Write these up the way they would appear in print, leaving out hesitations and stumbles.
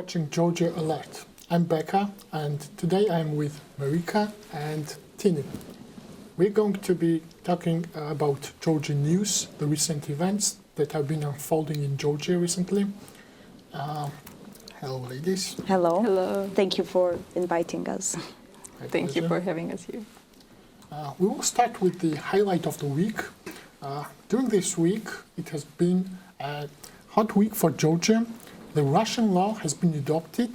watching Georgia Alert. I'm Becca, and today I'm with Marika and Tini. We're going to be talking about Georgian news, the recent events that have been unfolding in Georgia recently. Hello, ladies. Hello. Hello. Thank you for inviting us. Thank you for having us here. We will start with the highlight of the week. During this week, it has been a hot week for Georgia. The Russian law has been adopted.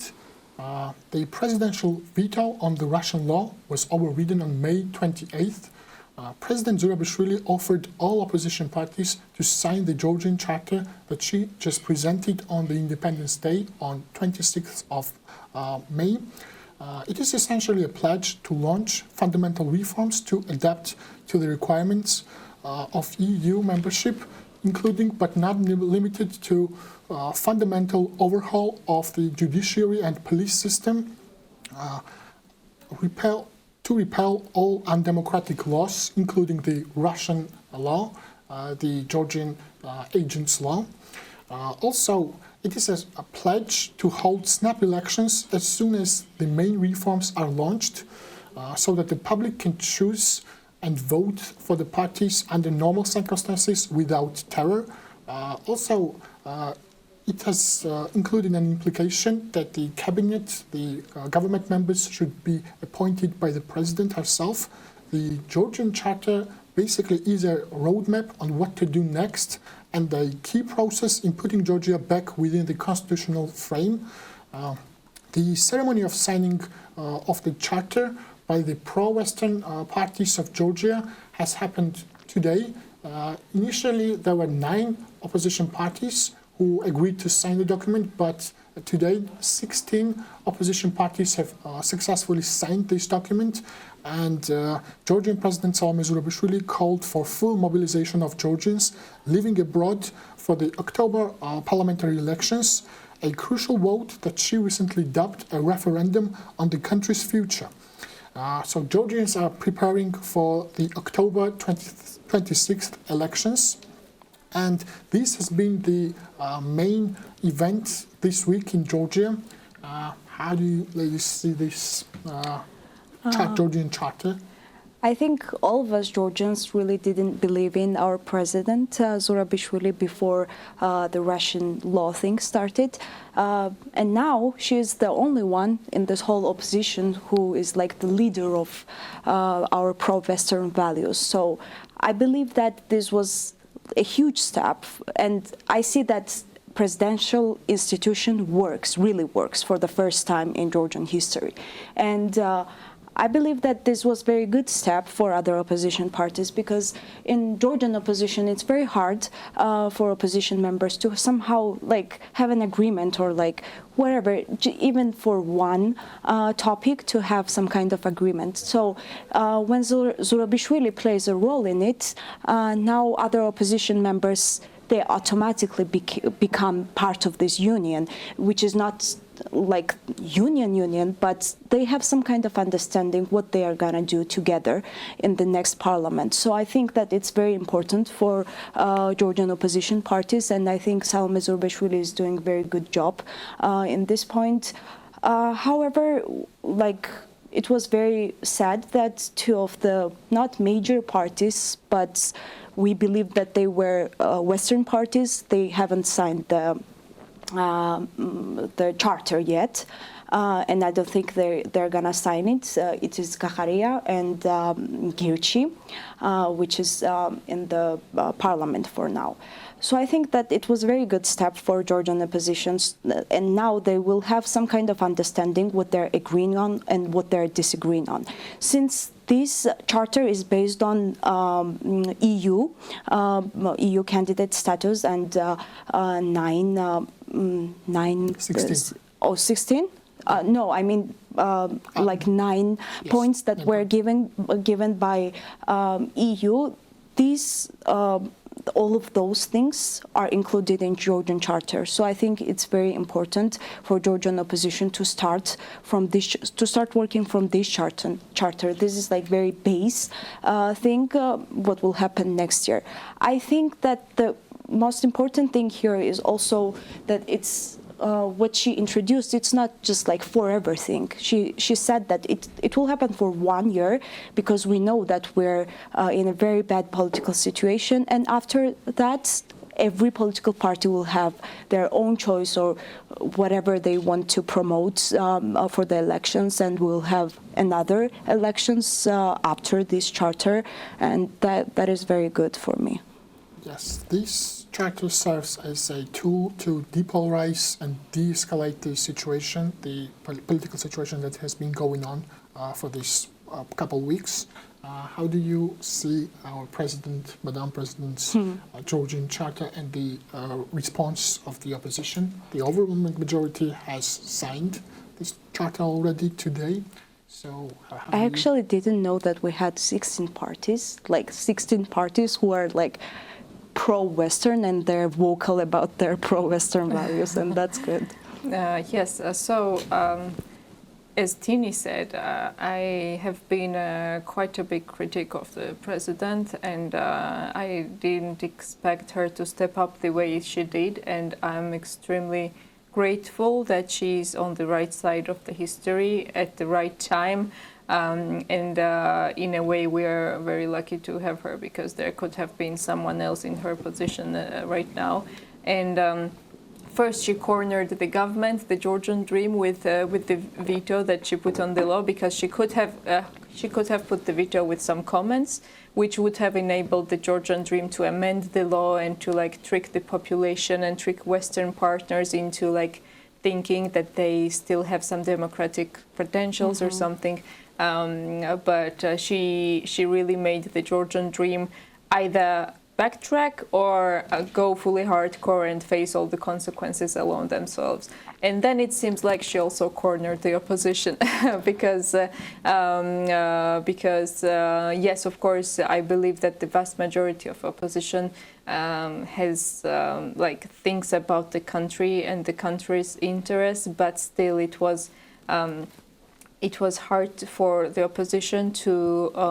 The presidential veto on the Russian law was overridden on May 28th. President Zurabishvili offered all opposition parties to sign the Georgian charter that she just presented on the Independence Day on 26th of May. It is essentially a pledge to launch fundamental reforms to adapt to the requirements of EU membership, including but not limited to fundamental overhaul of the judiciary and police system, to repel all undemocratic laws, including the Russian law, the Georgian agents law. Also, it is a pledge to hold snap elections as soon as the main reforms are launched, so that the public can choose and vote for the parties under normal circumstances without terror. Also, it has included an implication that the cabinet, the government members should be appointed by the president herself. The Georgian charter basically is a roadmap on what to do next and a key process in putting Georgia back within the constitutional frame. The ceremony of signing of the charter by the pro-Western parties of Georgia has happened today. Initially, there were 9 opposition parties who agreed to sign the document, but today 16 opposition parties have successfully signed this document, and Georgian President Salome Zurabishvili called for full mobilization of Georgians living abroad for the October parliamentary elections, a crucial vote that she recently dubbed a referendum on the country's future. So Georgians are preparing for the October 26th elections. And this has been the main event this week in Georgia. How do you ladies see this Georgian charter? I think all of us Georgians really didn't believe in our president, Zurabishvili, before the Russian law thing started. And now she is the only one in this whole opposition who is like the leader of our pro-Western values. So I believe that this was a huge step, and I see that presidential institution really works for the first time in Georgian history. And I believe that this was a very good step for other opposition parties, because in Georgian opposition it's very hard for opposition members to somehow like have an agreement or like whatever, even for one topic to have some kind of agreement. So when Zurabishvili plays a role in it, now other opposition members, they automatically become part of this union, which is not like union, but they have some kind of understanding what they are gonna do together in the next parliament. So I think that it's very important for Georgian opposition parties, and I think Salome Zurabishvili is doing a very good job in this point. However, like, it was very sad that 2 of the not major parties, but we believe that they were Western parties, they haven't signed the charter yet, and I don't think they're gonna sign it. It is Kakharia and Girchi, which is in the parliament for now. So I think that it was a very good step for Georgian oppositions, and now they will have some kind of understanding what they're agreeing on and what they're disagreeing on. Since this charter is based on EU candidate status and 16? No, I mean like 9 yes, points that were given by EU. These all of those things are included in Georgian charter. So I think it's very important for Georgian opposition to start working from this charter. This is like very base thing. What will happen next year? I think that the most important thing here is also that it's what she introduced, it's not just like for everything. She said that it will happen for 1 year because we know that we're in a very bad political situation, and after that, every political party will have their own choice or whatever they want to promote for the elections, and we'll have another elections after this charter, and that is very good for me. Yes, this charter serves as a tool to depolarize and de-escalate the situation, the political situation that has been going on for this couple of weeks. How do you see our president, Madam President's Georgian charter and the response of the opposition? The overwhelming majority has signed this charter already today. So I actually didn't know that we had 16 parties, like 16 parties who are like pro-Western and they're vocal about their pro-Western values, and that's good. Yes, as Tini said, I have been quite a big critic of the president, and I didn't expect her to step up the way she did, and I'm extremely grateful that she's on the right side of the history at the right time. And in a way, we are very lucky to have her, because there could have been someone else in her position right now. And first, she cornered the government, the Georgian Dream, with the veto that she put on the law, because she could have put the veto with some comments, which would have enabled the Georgian Dream to amend the law and to like trick the population and trick Western partners into like thinking that they still have some democratic credentials or something. But she really made the Georgian Dream either backtrack or go fully hardcore and face all the consequences alone themselves. And then it seems like she also cornered the opposition because yes, of course, I believe that the vast majority of opposition has like thinks about the country and the country's interests, but still it was hard for the opposition to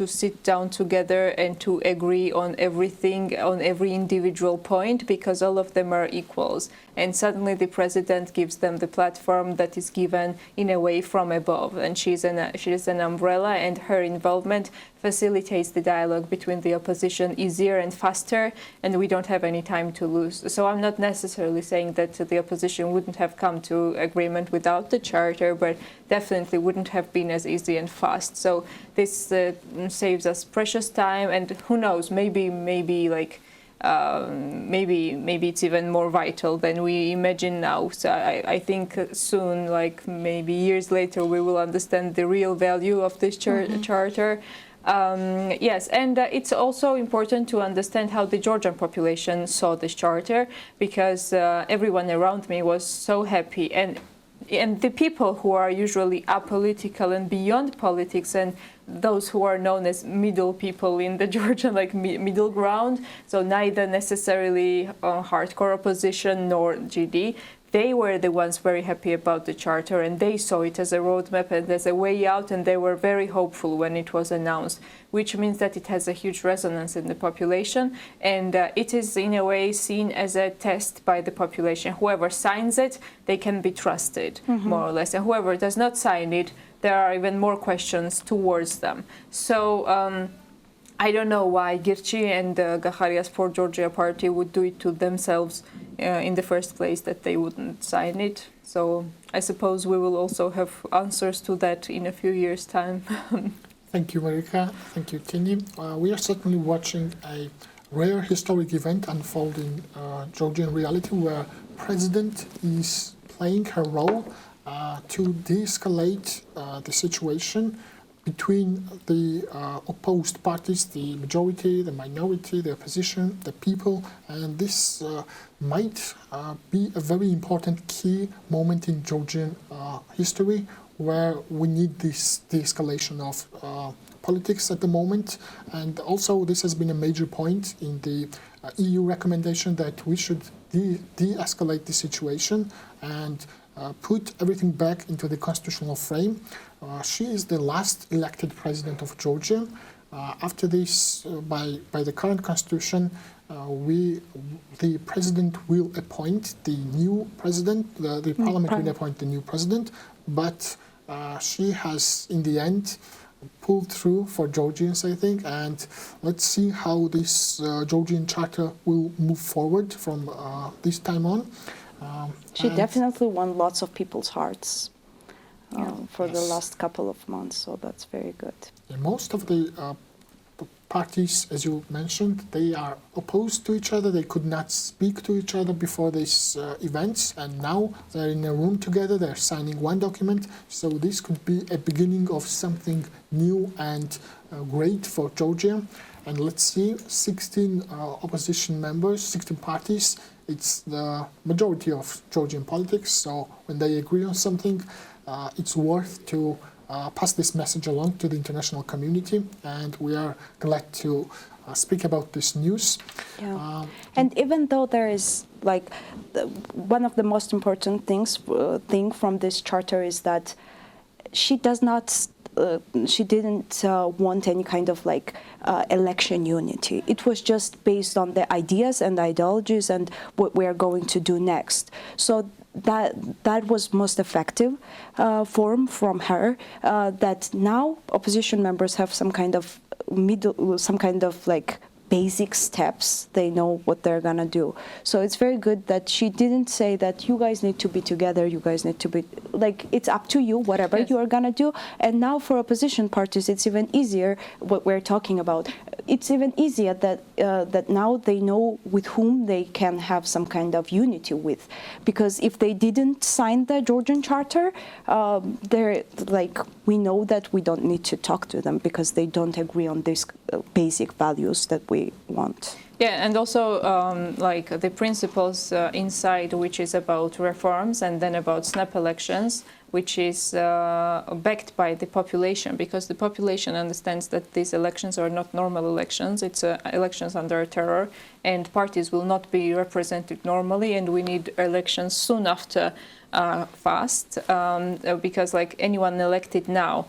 sit down together and to agree on everything, on every individual point, because all of them are equals. And suddenly the president gives them the platform that is given in a way from above. And she is an umbrella, and her involvement facilitates the dialogue between the opposition easier and faster, and we don't have any time to lose. So I'm not necessarily saying that the opposition wouldn't have come to agreement without the charter, but definitely wouldn't have been as easy and fast. So this saves us precious time, and who knows, maybe it's even more vital than we imagine now. So I think soon, like maybe years later, we will understand the real value of this charter. Yes, and it's also important to understand how the Georgian population saw this charter, because everyone around me was so happy, and the people who are usually apolitical and beyond politics, and those who are known as middle people in the Georgian, like middle ground, so neither necessarily hardcore opposition nor GD, they were the ones very happy about the charter, and they saw it as a roadmap and as a way out, and they were very hopeful when it was announced, which means that it has a huge resonance in the population, and it is in a way seen as a test by the population. Whoever signs it, they can be trusted, more or less, and whoever does not sign it, there are even more questions towards them. So I don't know why Girchi and Gaharias for Georgia party would do it to themselves in the first place, that they wouldn't sign it. So I suppose we will also have answers to that in a few years' time. Thank you, Marika. Thank you, Tini. We are certainly watching a rare historic event unfold in Georgian reality, where president is playing her role to de-escalate the situation between the opposed parties, the majority, the minority, the opposition, the people, and this might be a very important key moment in Georgian history, where we need this de-escalation of politics at the moment. And also this has been a major point in the EU recommendation that we should de-escalate the situation and put everything back into the constitutional frame. She is the last elected president of Georgia. After this, by the current constitution, the president will appoint the new president, the parliament will appoint the new president, but she has, in the end, pulled through for Georgians, I think, and let's see how this Georgian charter will move forward from this time on. She definitely won lots of people's hearts for the Yes. last couple of months, so that's very good. Most of the parties, as you mentioned, they are opposed to each other. They could not speak to each other before these events, and now they're in a room together. They're signing one document. So this could be a beginning of something new and great for Georgia. And let's see, 16 opposition members, 16 parties. It's the majority of Georgian politics. So when they agree on something, it's worth to pass this message along to the international community, and we are glad to speak about this news. Yeah. And even though there is one of the most important thing from this charter is that she does not. She didn't want any kind of election unity. It was just based on the ideas and ideologies and what we are going to do next. So that was most effective form from her. That now opposition members have some kind of basic steps. They know what they're gonna do. So it's very good that she didn't say that you guys need to be together, you guys need to be it's up to you, whatever Yes. you are gonna do. And now for opposition parties, it's even easier what we're talking about. It's even easier that now they know with whom they can have some kind of unity with, because if they didn't sign the Georgian charter, they're we know that we don't need to talk to them because they don't agree on these basic values that we want. Yeah, and also the principles inside, which is about reforms, and then about snap elections, which is backed by the population, because the population understands that these elections are not normal elections. It's elections under terror, and parties will not be represented normally, and we need elections soon after fast, because anyone elected now,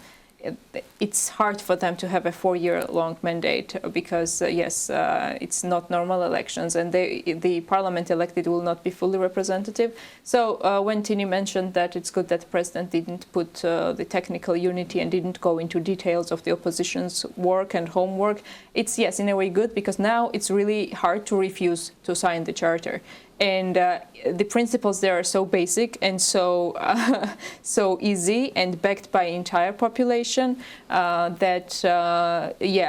it's hard for them to have a 4-year-long mandate because, it's not normal elections, and the parliament elected will not be fully representative. So when Tini mentioned that it's good that the president didn't put the technical unity and didn't go into details of the opposition's work and homework, it's, yes, in a way good, because now it's really hard to refuse to sign the charter. And the principles there are so basic and so easy and backed by entire population that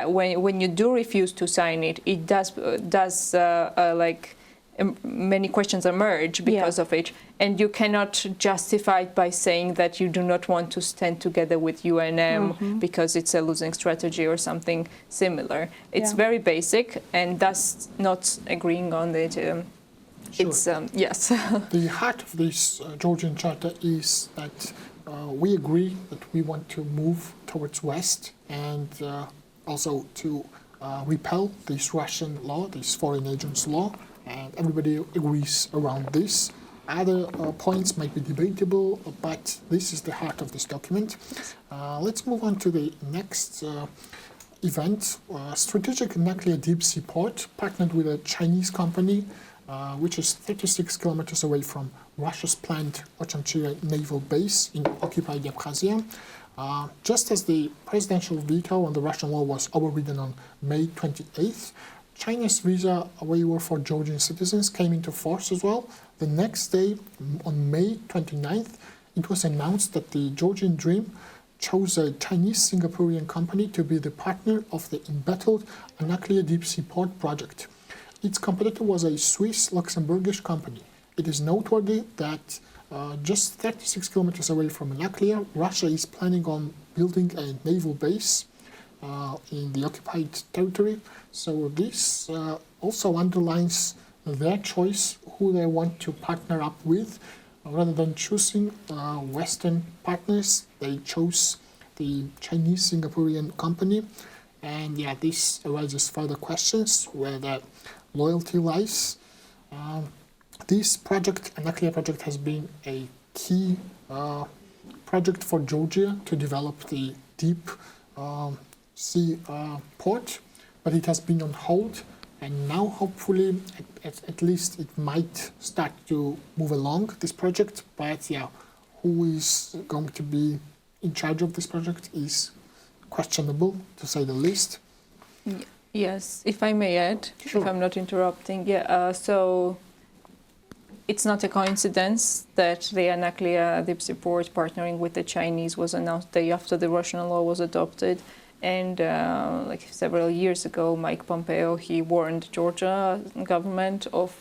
when you do refuse to sign it, it does many questions emerge because of it, and you cannot justify it by saying that you do not want to stand together with UNM because it's a losing strategy or something similar. It's very basic, and thus not agreeing on it. Sure. It's yes. The heart of this Georgian charter is that we agree that we want to move towards West and also to repel this Russian law, this foreign agents law, and everybody agrees around this. Other points might be debatable, but this is the heart of this document. Let's move on to the next event. Strategic nuclear deep sea port partnered with a Chinese company which is 36 kilometers away from Russia's planned Ochamchire naval base in occupied Abkhazia. Just as the presidential veto on the Russian law was overridden on May 28th, China's visa waiver for Georgian citizens came into force as well. The next day, on May 29th, it was announced that the Georgian Dream chose a Chinese Singaporean company to be the partner of the embattled nuclear deep sea port project. Its competitor was a Swiss Luxembourgish company. It is noteworthy that just 36 kilometers away from Anaklia, Russia is planning on building a naval base in the occupied territory. So this also underlines their choice who they want to partner up with. Rather than choosing Western partners, they chose the Chinese Singaporean company. And this raises further questions where the loyalty lies. This project, Anaklia project, has been a key project for Georgia to develop the deep sea port, but it has been on hold And now, hopefully, at least it might start to move along, this project. But yeah, who is going to be in charge of this project is questionable, to say the least. Yes, if I may add, Sure. if I'm not interrupting. Yeah, so it's not a coincidence that the Anaklia deep sea port partnering with the Chinese was announced the day after the Russian law was adopted. And like several years ago, Mike Pompeo, he warned Georgia government of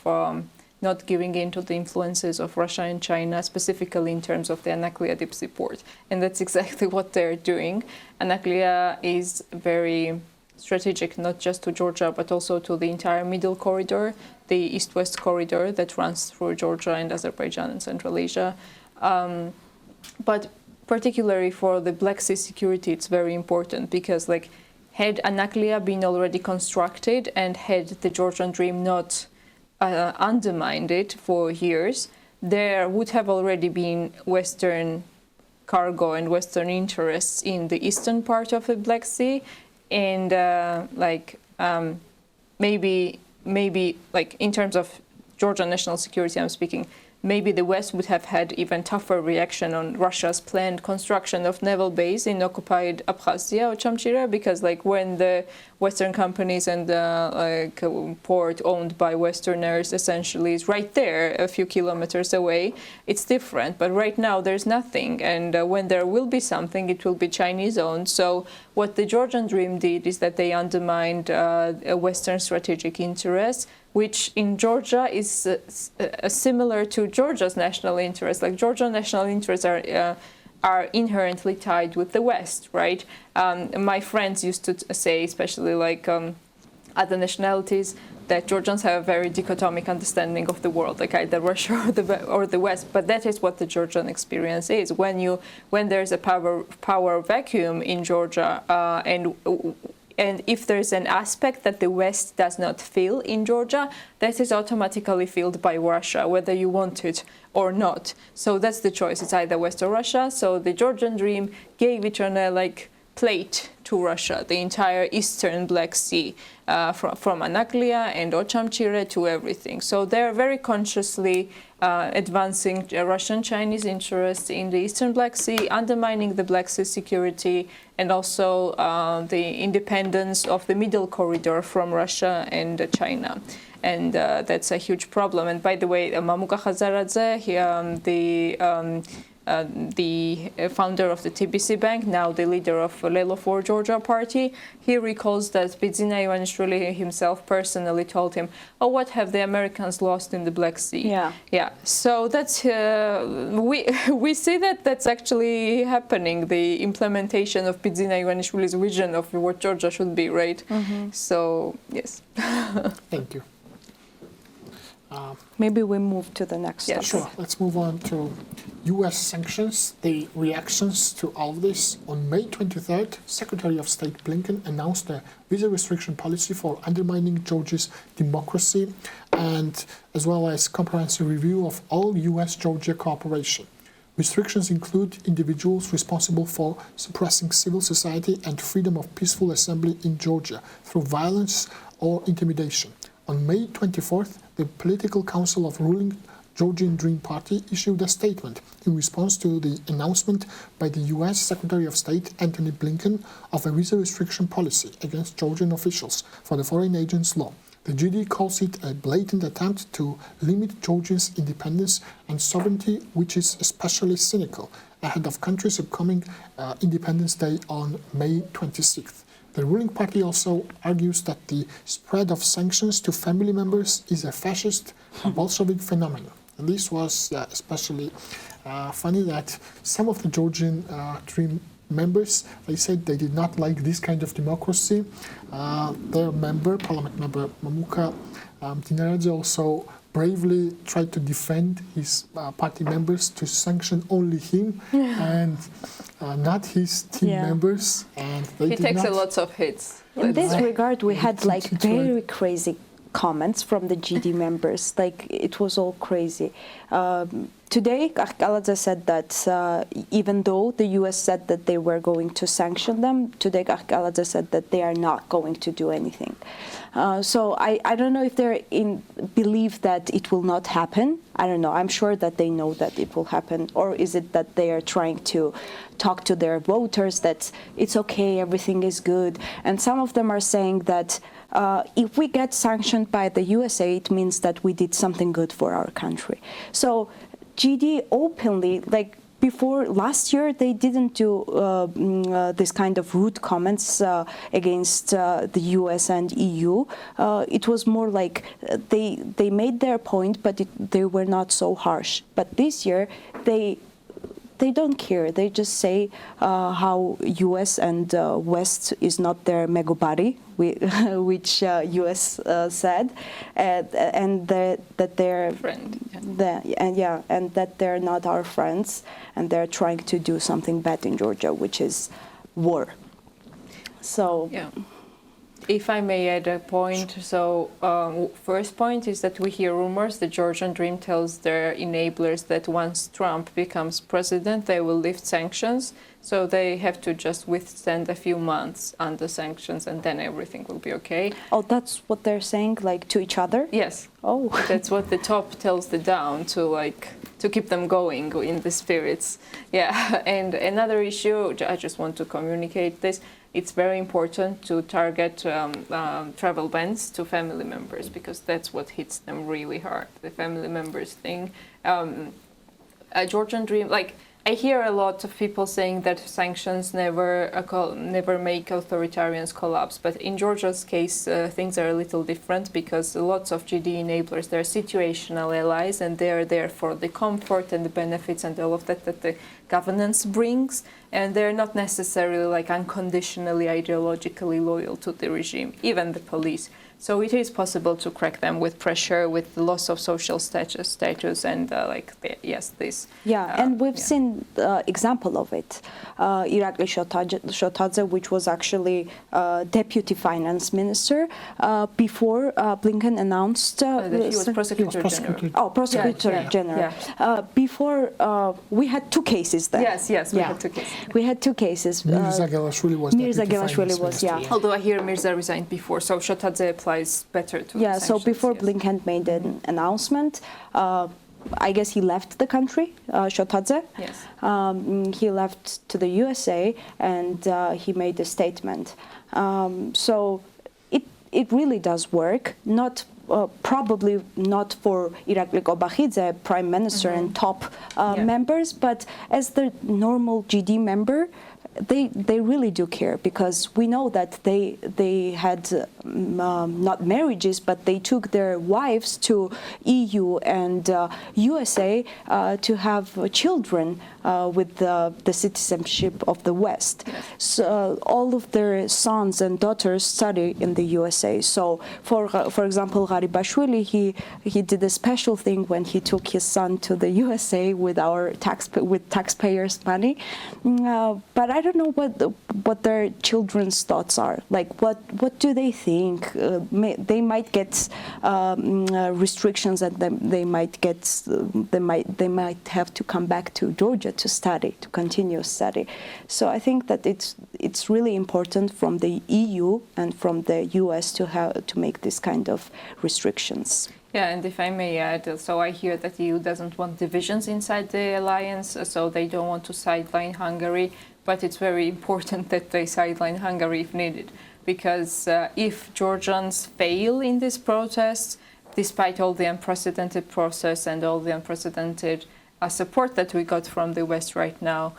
not giving in to the influences of Russia and China, specifically in terms of the Anaklia deep sea port. And that's exactly what they're doing. Anaklia is very strategic, not just to Georgia, but also to the entire middle corridor, the east-west corridor that runs through Georgia and Azerbaijan and Central Asia. But particularly for the Black Sea security, it's very important because, like, had Anaklia been already constructed and had the Georgian Dream not undermined it for years, there would have already been Western cargo and Western interests in the eastern part of the Black Sea, and maybe like in terms of Georgian national security, I'm speaking. Maybe the West would have had even tougher reaction on Russia's planned construction of naval base in occupied Abkhazia or Chamchira, because like when the Western companies and the port owned by Westerners essentially is right there, a few kilometers away, it's different. But right now there's nothing, and when there will be something, it will be Chinese owned. So what the Georgian Dream did is that they undermined a Western strategic interest, which in Georgia is similar to Georgia's national interests. Like Georgian national interests are inherently tied with the West, right? My friends used to say, especially like other nationalities, that Georgians have a very dichotomic understanding of the world, like either Russia or the West. But that is what the Georgian experience is. When there's a power vacuum in Georgia, and if there's an aspect that the West does not feel in Georgia, that is automatically filled by Russia, whether you want it or not. So that's the choice. It's either West or Russia. So the Georgian Dream gave it on a plate to Russia, the entire eastern Black Sea, from Anaklia and Ochamchire to everything. So they're very consciously advancing Russian-Chinese interests in the eastern Black Sea, undermining the Black Sea security, and also the independence of the middle corridor from Russia and China. And that's a huge problem. And by the way, Mamuka Khazaradze, the founder of the TBC Bank, now the leader of Lelo for Georgia party, he recalls that Bidzina Ivanishvili himself personally told him, "Oh, what have the Americans lost in the Black Sea?" Yeah. So that's we see that that's actually happening. The implementation of Bidzina Ivanishvili's vision of what Georgia should be, right? Mm-hmm. So yes. Thank you. Maybe we move to the next topic. Sure. Let's move on to U.S. sanctions, the reactions to all of this. On May 23rd, Secretary of State Blinken announced a visa restriction policy for undermining Georgia's democracy, and as well as comprehensive review of all U.S.-Georgia cooperation. Restrictions include individuals responsible for suppressing civil society and freedom of peaceful assembly in Georgia through violence or intimidation. On May 24th, the Political Council of ruling Georgian Dream Party issued a statement in response to the announcement by the U.S. Secretary of State Antony Blinken of a visa restriction policy against Georgian officials for the Foreign Agents Law. The GD calls it a blatant attempt to limit Georgia's independence and sovereignty, which is especially cynical ahead of country's upcoming Independence Day on May 26th. The ruling party also argues that the spread of sanctions to family members is a fascist Bolshevik phenomenon. And this was especially funny that some of the Georgian Dream members, they said they did not like this kind of democracy. Their parliament member Mamuka Dinaradze, also bravely tried to defend his party members to sanction only him and not his team members. And he takes a lot of hits. In this regard, we had very crazy comments from the GD members. It was all crazy. Today, Kakhkaladze said that even though the U.S. said that they were going to sanction them, today Kakhkaladze said that they are not going to do anything. So I don't know if they're in belief that it will not happen. I don't know. I'm sure that they know that it will happen. Or is it that they are trying to talk to their voters that it's okay, everything is good? And some of them are saying that if we get sanctioned by the USA, it means that we did something good for our country. So GD openly, like, before last year, they didn't do this kind of rude comments against the US and EU. It was more like they made their point, but they were not so harsh. But this year, they don't care. They just say how US and West is not their mega body, which US said, and that they're Friend. and that they're not our friends, and they're trying to do something bad in Georgia, which is war. So. Yeah. If I may add a point, so first point is that we hear rumors. The Georgian Dream tells their enablers that once Trump becomes president, they will lift sanctions. So they have to just withstand a few months under sanctions, and then everything will be okay. Oh, that's what they're saying, like to each other? Yes. Oh. That's what the top tells the down to keep them going in the spirits. Yeah. And another issue, I just want to communicate this. It's very important to target travel bans to family members, because that's what hits them really hard, the family members thing. A Georgian Dream, like, I hear a lot of people saying that sanctions never make authoritarians collapse, but in Georgia's case, things are a little different, because lots of GD enablers, they're situational allies, and they're there for the comfort and the benefits and all of that the governance brings, and they're not necessarily like unconditionally ideologically loyal to the regime, even the police. So it is possible to crack them with pressure, with the loss of social status, and this. Yeah, and we've seen example of it. Irakli Shotadze, which was actually deputy finance minister before Blinken announced that he was prosecutor general. Oh, prosecutor general. Yeah. Before we had two cases then. Yes, we had two cases. We had two cases. Mirza Gelashvili was Mirza deputy Gelashvili finance was, minister, yeah. Although I hear Mirza resigned before, so Shotadze applies better to Yeah, so sanctions, before yes. Blinken made an announcement, I guess he left the country, Shotadze. Yes. He left to the USA, and he made a statement. So it really does work. Not probably not for Irakli Kobakhidze, prime minister and top members, but as the normal GD member, they really do care, because we know that they had not marriages, but they took their wives to EU and USA to have children with the citizenship of the West. Yes. So all of their sons and daughters study in the USA. So for example, Garibashvili, he did a special thing when he took his son to the USA with taxpayers' money. But I don't know what their children's thoughts are. Like, what do they think? They might get restrictions, and they might have to come back to Georgia to study, to continue study. So I think that it's really important from the EU and from the US to make this kind of restrictions. Yeah, and if I may add, so I hear that the EU doesn't want divisions inside the alliance, so they don't want to sideline Hungary, but it's very important that they sideline Hungary if needed, because if Georgians fail in these protests, despite all the unprecedented process and all the unprecedented support that we got from the West right now,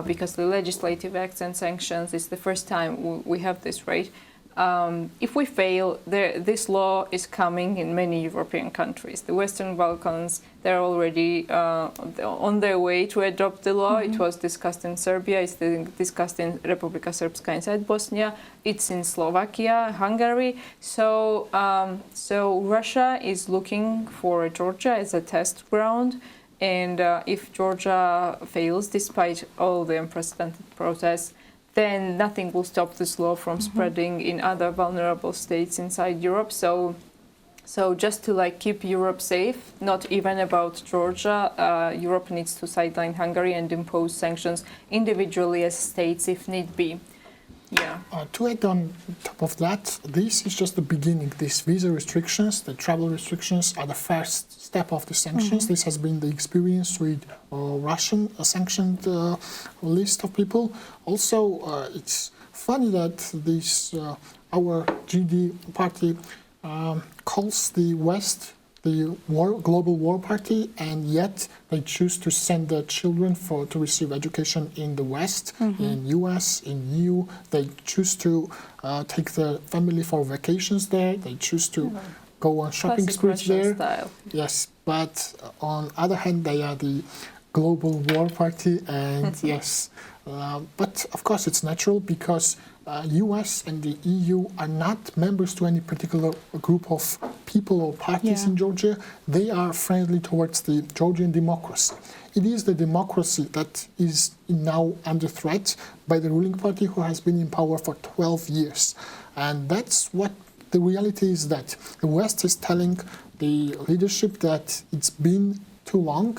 because the legislative acts and sanctions is the first time we have this, right? If we fail, this law is coming in many European countries. The Western Balkans, they're already on their way to adopt the law. It was discussed in Serbia, it's discussed in Republika Srpska inside Bosnia, it's in Slovakia, Hungary. So Russia is looking for Georgia as a test ground. And if Georgia fails, despite all the unprecedented protests, then nothing will stop this law from spreading in other vulnerable states inside Europe. So just to keep Europe safe, not even about Georgia, Europe needs to sideline Hungary and impose sanctions individually as states if need be. Yeah. To add on top of that, this is just the beginning. These visa restrictions, the travel restrictions are the first step of the sanctions. This has been the experience with Russian sanctioned list of people. Also, it's funny that this our GD party calls the West the global war party, and yet they choose to send their children to receive education in the West, in US, in EU. They choose to take their family for vacations there. They choose to go on shopping sprees there. Style. Yes, but on other hand, they are the global war party, and yes, but of course it's natural because US and the EU are not members to any particular group of people or parties in Georgia. They are friendly towards the Georgian democracy. It is the democracy that is now under threat by the ruling party who has been in power for 12 years. And that's what the reality is, that the West is telling the leadership that it's been too long.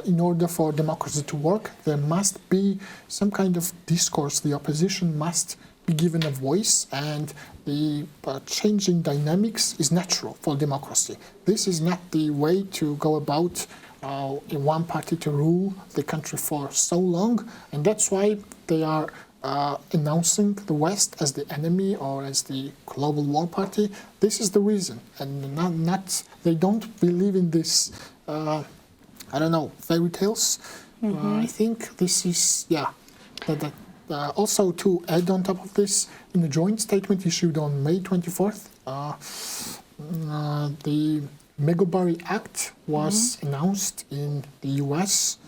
In order for democracy to work, there must be some kind of discourse. The opposition must be given a voice, and the changing dynamics is natural for democracy. This is not the way to go about in one party to rule the country for so long, and that's why they are announcing the West as the enemy or as the global war party. This is the reason, and not they don't believe in this. I don't know, fairy tales. I think this is, also to add on top of this, in a joint statement issued on May 24th, the Megabari Act was announced in the US,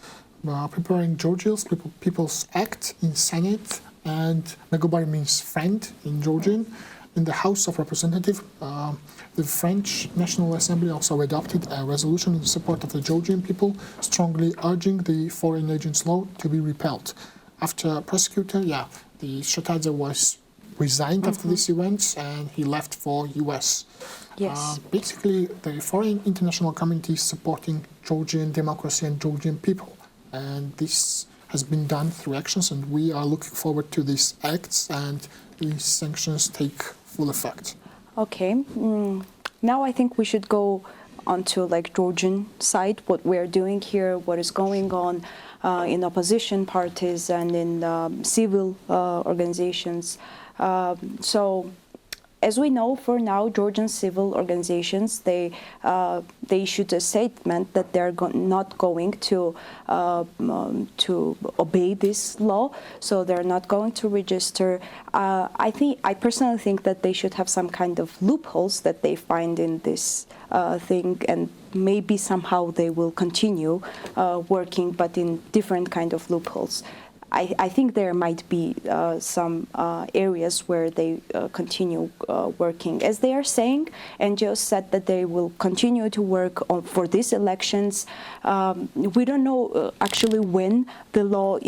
preparing Georgia's People's Act in Senate, and Megabari means friend in Georgian. In the House of Representatives, the French National Assembly also adopted a resolution in support of the Georgian people, strongly urging the foreign agents law to be repealed. After prosecutor, the Shotadze was resigned after these events, and he left for US. Yes. Basically, the foreign international community is supporting Georgian democracy and Georgian people, and this has been done through actions, and we are looking forward to these acts and these sanctions take full effect. Okay. Now I think we should go onto Georgian side, what we're doing here, what is going on in opposition parties and in civil organizations. So, as we know, for now, Georgian civil organizations, they issued a statement that they're not going to obey this law, so they're not going to register. I personally think that they should have some kind of loopholes that they find in this thing, and maybe somehow they will continue working, but in different kind of loopholes. I think there might be some areas where they continue working. As they are saying, NGOs said that they will continue to work for these elections. We don't know actually when the law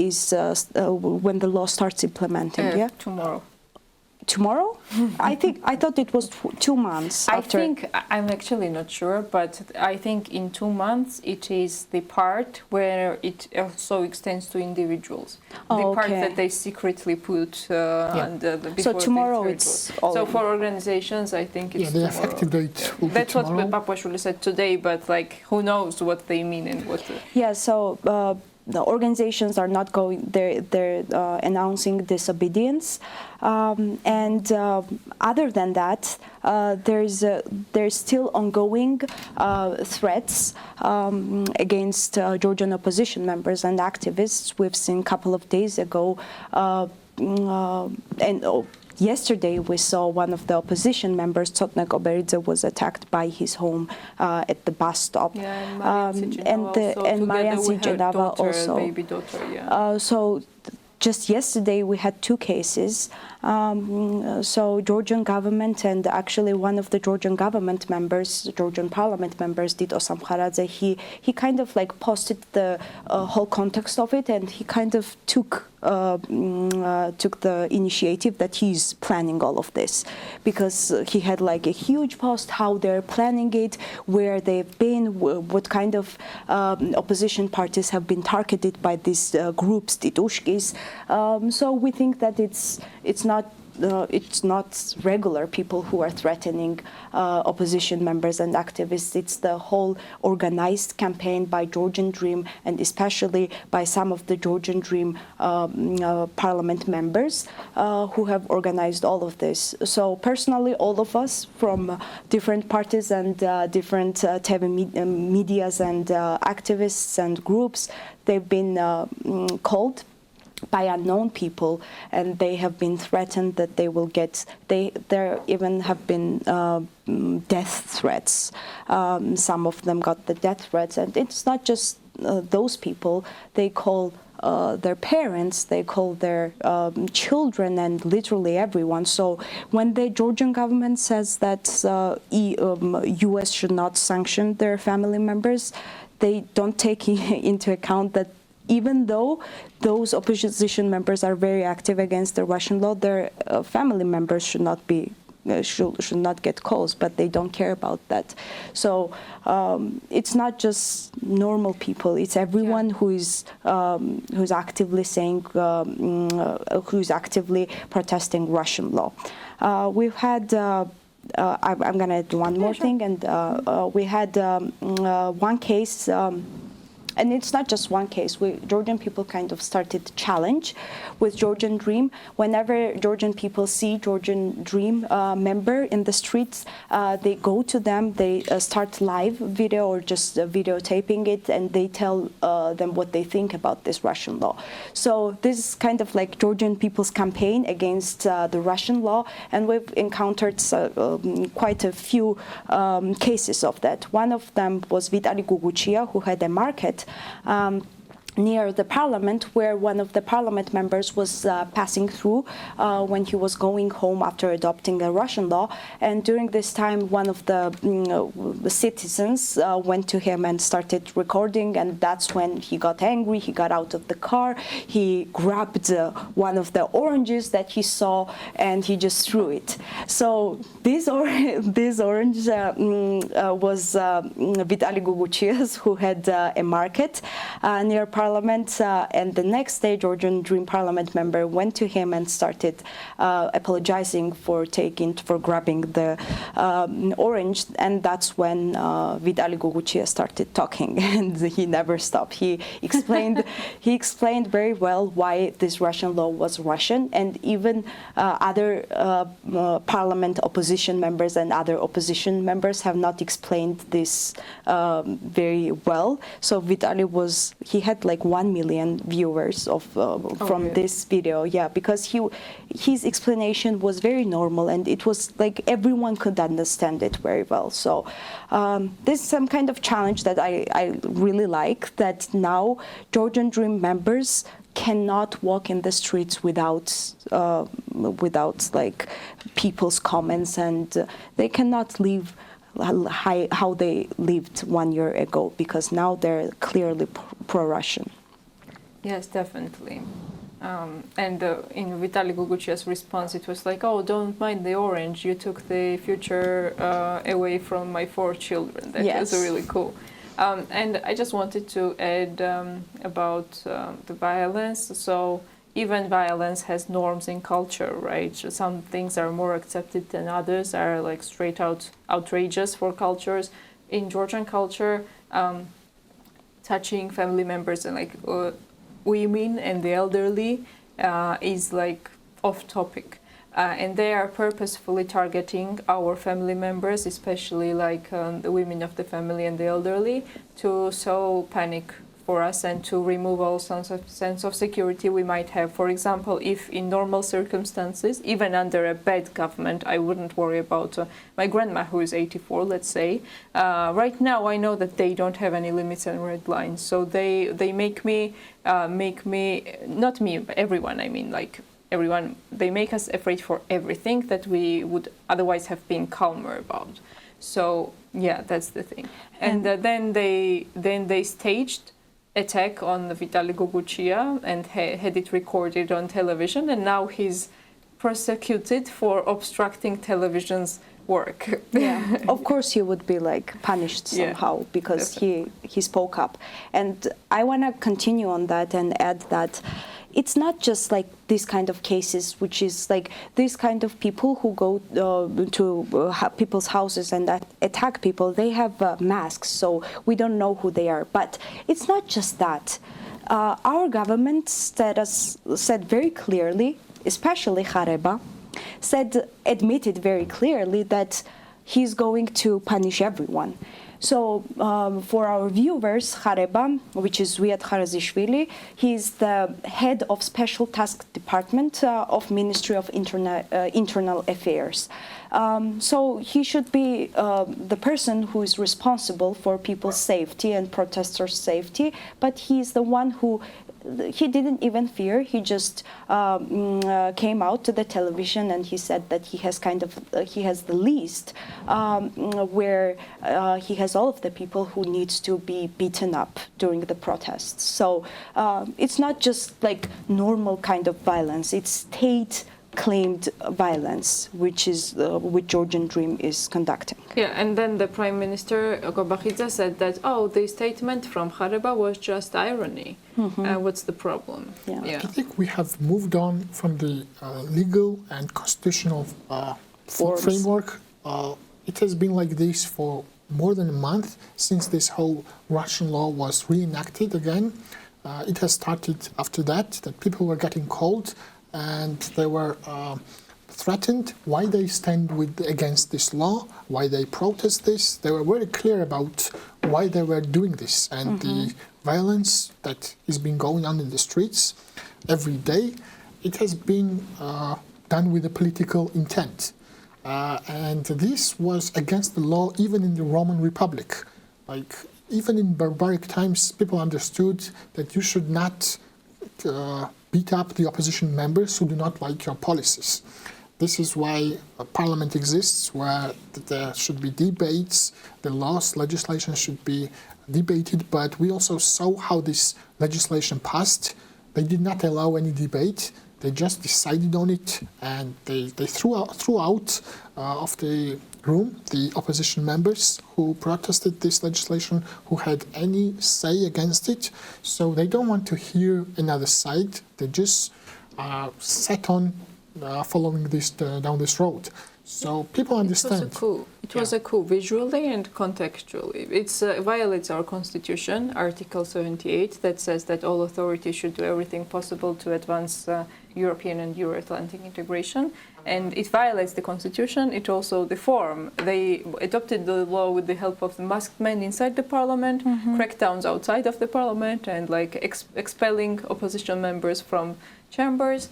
starts implementing. Tomorrow. Tomorrow? I thought it was 2 months after. I think, I'm actually not sure, but I think in 2 months it is the part where it also extends to individuals. The part that they secretly put before. So tomorrow it's all. So for organizations, I think it's the tomorrow. effective date will be That's what tomorrow. Papuashvili said today, but who knows what they mean and what. So the organizations are not going. They're announcing disobedience, and other than that, there's still ongoing threats against Georgian opposition members and activists. We've seen a couple of days ago, yesterday we saw one of the opposition members, Tsotnek Oberidze, was attacked by his home at the bus stop. And Marian Sijanava also. Baby daughter, So just yesterday we had 2 cases. So Georgian government and actually one of the Georgian government members, Georgian parliament members, Dito Samkharadze, he kind of posted the whole context of it, and he kind of took the initiative that he's planning all of this, because he had a huge post how they're planning it, where they've been, what kind of opposition parties have been targeted by these groups, Titushkis. So we think that it's not regular people who are threatening opposition members and activists. It's the whole organized campaign by Georgian Dream, and especially by some of the Georgian Dream parliament members who have organized all of this. So personally, all of us from different parties and different TV medias and activists and groups, they've been called by unknown people, and they have been threatened that they will get. There even have been death threats. Some of them got the death threats, and it's not just those people. They call their parents, they call their children, and literally everyone. So when the Georgian government says that U.S. should not sanction their family members, they don't take into account that even though those opposition members are very active against the Russian law, their family members should not be should not get calls, but they don't care about that. So it's not just normal people; it's everyone who's actively saying, who's actively protesting Russian law. We've had. I'm going to do one more thing, and we had one case. And it's not just one case. Georgian people kind of started a challenge with Georgian Dream. Whenever Georgian people see Georgian Dream member in the streets, they go to them, they start live video or just videotaping it, and they tell them what they think about this Russian law. So this is kind of like Georgian people's campaign against the Russian law, and we've encountered quite a few cases of that. One of them was Vitaly Guguchia, who had a market near the parliament, where one of the parliament members was passing through when he was going home after adopting a Russian law. And during this time, one of the citizens went to him and started recording, and that's when he got angry. He got out of the car, he grabbed one of the oranges that he saw, and he just threw it. So this orange was Vitaly Guguchia's, who had a market near Parliament, and the next day Georgian Dream Parliament member went to him and started apologizing for grabbing the orange, and that's when Vitaly Guguchia started talking, and he never stopped. He explained very well why this Russian law was Russian, and even other parliament opposition members and other opposition members have not explained this very well. So Vitaly he had like 1 million viewers from this video, because his explanation was very normal, and it was like everyone could understand it very well. So this is some kind of challenge that I really like, that now Georgian Dream members cannot walk in the streets without like people's comments, and they cannot live how they lived 1 year ago, because now they're clearly pro-Russian. Yes, definitely. And in Vitaly Guguchia's response, it was like, "Oh, don't mind the orange. You took the future away from my 4 children." That was really cool. And I just wanted to add about the violence. So even violence has norms in culture, right? Some things are more accepted than others, are like straight out outrageous for cultures. In Georgian culture, touching family members and like women and the elderly is like off topic. And they are purposefully targeting our family members, especially like the women of the family and the elderly, to sow panic for us and to remove all sense of security we might have. For example, if in normal circumstances, even under a bad government, I wouldn't worry about my grandma, who is 84, let's say. Right now, I know that they don't have any limits and red lines, so they make me, not me, but everyone, I mean, like everyone, they make us afraid for everything that we would otherwise have been calmer about. So yeah, that's the thing. And then they staged attack on Vitaly Guguchia and had it recorded on television, and now he's prosecuted for obstructing television's work. Yeah, of course he would be like punished somehow, because he spoke up. And I want to continue on that and add that it's not just like this kind of cases, which is like this kind of people who go to people's houses and attack people. They have masks, so we don't know who they are. But it's not just that. Our government said very clearly, especially Hareba, admitted very clearly that he's going to punish everyone. So for our viewers, Hareba, which is Riyad Harazishvili, he's the head of Special Task Department of Ministry of Internal Affairs. So he should be the person who is responsible for people's safety and protesters' safety, but he's the one who he didn't even fear. He just came out to the television and he said that he has he has the list where he has all of the people who needs to be beaten up during the protests. So it's not just like normal kind of violence. It's state-claimed violence, which is which Georgian Dream is conducting. Yeah, and then the Prime Minister Gobakhidze said that, oh, the statement from Hareba was just irony. What's the problem? Yeah. I think we have moved on from the legal and constitutional framework. It has been like this for more than a month since this whole Russian law was reenacted again. It has started after that people were getting called and they were threatened why they stand against this law, why they protest this. They were very clear about why they were doing this, and the violence that is being going on in the streets every day, it has been done with a political intent. And this was against the law even in the Roman Republic. Like, even in barbaric times, people understood that you should not beat up the opposition members who do not like your policies. This is why a parliament exists, where there should be debates, the laws, legislation should be debated, but we also saw how this legislation passed. They did not allow any debate. They just decided on it, and they threw out of the room the opposition members who protested this legislation, who had any say against it. So they don't want to hear another side. They just set on following this down this road. So people understand. It was a coup. It was a coup visually and contextually. It violates our constitution, Article 78, that says that all authorities should do everything possible to advance European and Euro-Atlantic integration. And it violates the constitution. It also the form. They adopted the law with the help of the masked men inside the parliament, crackdowns outside of the parliament, and like expelling opposition members from chambers.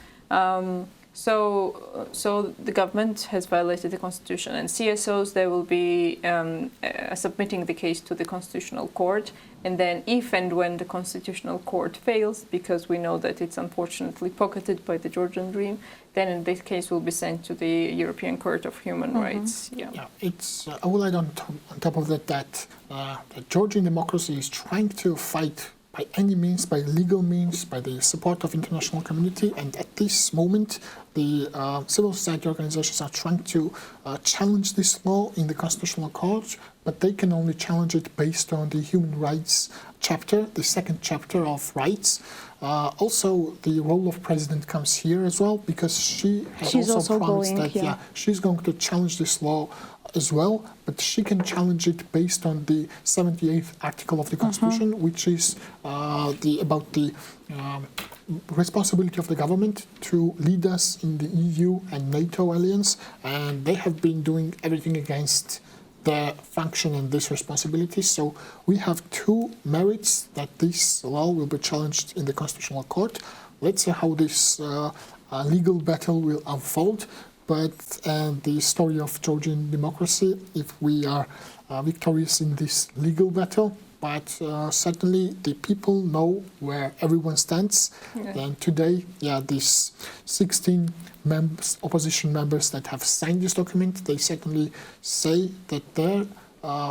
So the government has violated the constitution, and CSOs, they will be submitting the case to the constitutional court, and then if and when the constitutional court fails, because we know that it's unfortunately pocketed by the Georgian Dream, then this case will be sent to the European Court of Human Rights. Yeah, it's. I would like on top of that Georgian democracy is trying to fight by any means, by legal means, by the support of international community, and at this moment, the civil society organizations are trying to challenge this law in the constitutional court, but they can only challenge it based on the human rights chapter, the second chapter of rights. Also, the role of president comes here as well, because she's also promised that she's going to challenge this law as well, but she can challenge it based on the 78th article of the Constitution, which is about the responsibility of the government to lead us in the EU and NATO alliance, and they have been doing everything against their function and this responsibility. So we have two merits that this law will be challenged in the Constitutional Court. Let's see how this legal battle will unfold. But the story of Georgian democracy, if we are victorious in this legal battle, but certainly the people know where everyone stands. And today, these 16 opposition members that have signed this document, they certainly say that they're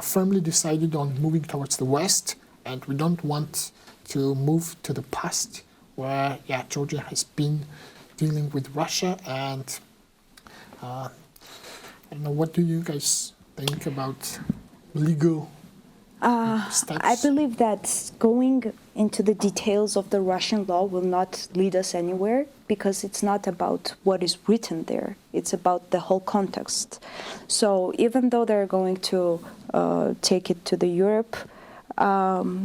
firmly decided on moving towards the West, and we don't want to move to the past where, Georgia has been dealing with Russia. And I don't know, what do you guys think about legal steps? I believe that going into the details of the Russian law will not lead us anywhere, because it's not about what is written there. It's about the whole context. So even though they're going to take it to the Europe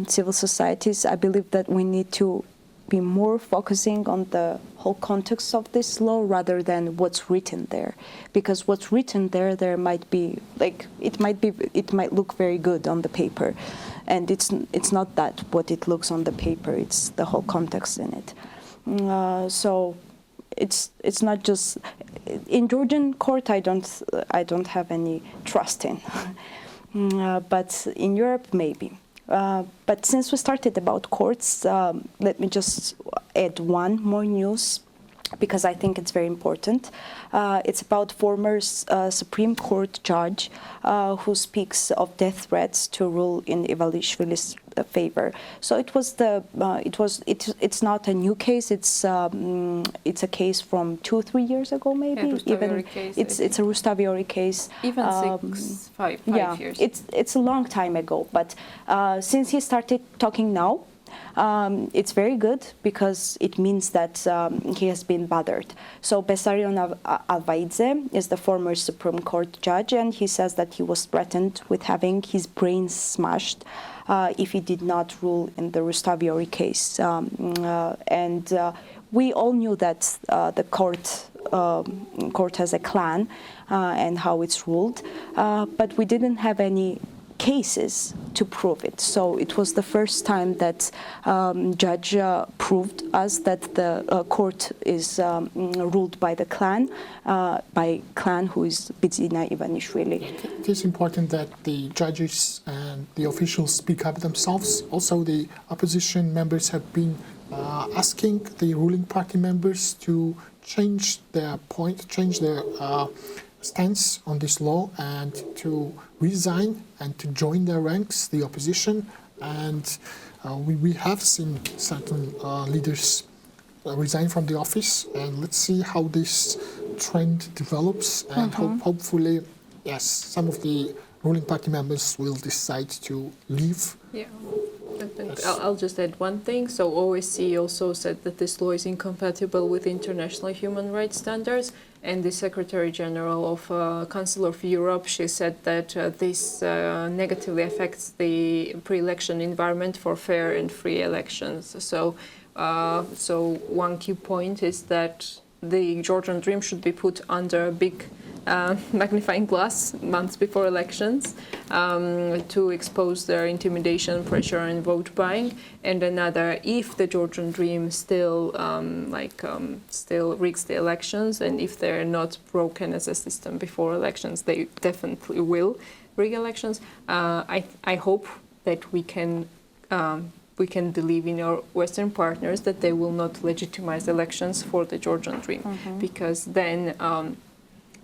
civil societies, I believe that we need to be more focusing on the whole context of this law rather than what's written there, because what's written there might be like it might look very good on the paper, and it's not that what it looks on the paper. It's the whole context in it. So it's not just in Georgian court. I don't have any trust in, but in Europe maybe. But since we started about courts, let me just add one more news, because I think it's very important. It's about former Supreme Court judge who speaks of death threats to rule in Ivanishvili's favor. So it's not a new case. It's a case from 2-3 years ago, maybe. It's a Rustaviori case. Even five years. It's a long time ago. But since he started talking now, it's very good, because it means that he has been bothered. So Bessarion Alvaidze is the former Supreme Court judge, and he says that he was threatened with having his brains smashed if he did not rule in the Rustaviori case. And we all knew that the court has a clan and how it's ruled, but we didn't have any cases to prove it. So it was the first time that judge proved us that the court is ruled by the clan who is Bidzina Ivanishvili. It is important that the judges and the officials speak up themselves. Also, the opposition members have been asking the ruling party members to change their stance on this law and to resign and to join their ranks, the opposition. And we have seen certain leaders resign from the office, and let's see how this trend develops, and hopefully, yes, some of the ruling party members will decide to leave. Yeah. I'll just add one thing. So OSCE also said that this law is incompatible with international human rights standards, and the Secretary General of Council of Europe, she said that this negatively affects the pre-election environment for fair and free elections. So one key point is that the Georgian dream should be put under a big magnifying glass months before elections to expose their intimidation, pressure, and vote buying. And another, if the Georgian dream still rigs the elections, and if they're not broken as a system before elections, they definitely will rig elections. I hope that we can believe in our Western partners that they will not legitimize elections for the Georgian dream, because then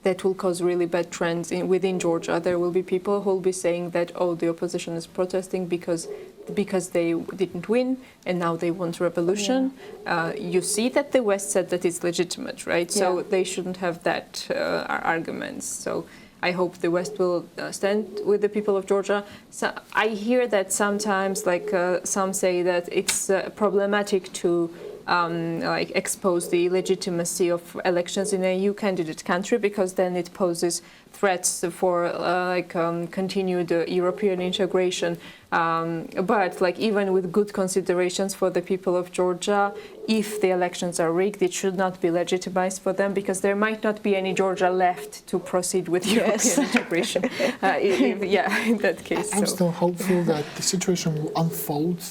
that will cause really bad trends within Georgia. There will be people who will be saying that, oh, the opposition is protesting because they didn't win and now they want revolution. Yeah. You see that the West said that it's legitimate, right? So they shouldn't have that arguments. So I hope the West will stand with the people of Georgia. So I hear that sometimes, some say that it's problematic to expose the legitimacy of elections in a EU candidate country, because then it poses threats for continued European integration. But even with good considerations for the people of Georgia, if the elections are rigged, it should not be legitimized for them, because there might not be any Georgia left to proceed with European integration. In that case. I'm still hopeful that the situation will unfold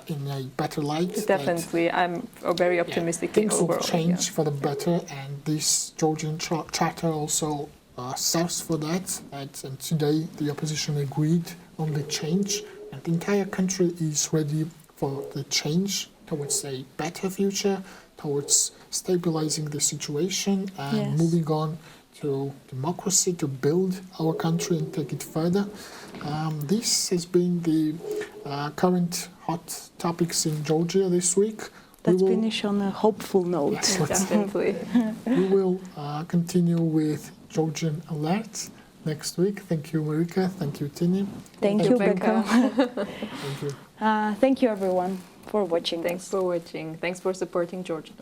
in a better light. Definitely. I'm very optimistic. Things will overall, change for the better, and this Georgian charter also serves for that. And today the opposition agreed on the change, and the entire country is ready for the change towards a better future, towards stabilizing the situation and moving on to democracy, to build our country and take it further. This has been the current hot topics in Georgia this week. Let's finish on a hopeful note. Yes, definitely. We will continue with Georgian Alert next week. Thank you, Marika. Thank you, Tini. Thank you, Becca. Becca. Thank you. Thank you, everyone, for watching. Thanks us. for watching. Thanks for supporting Georgian.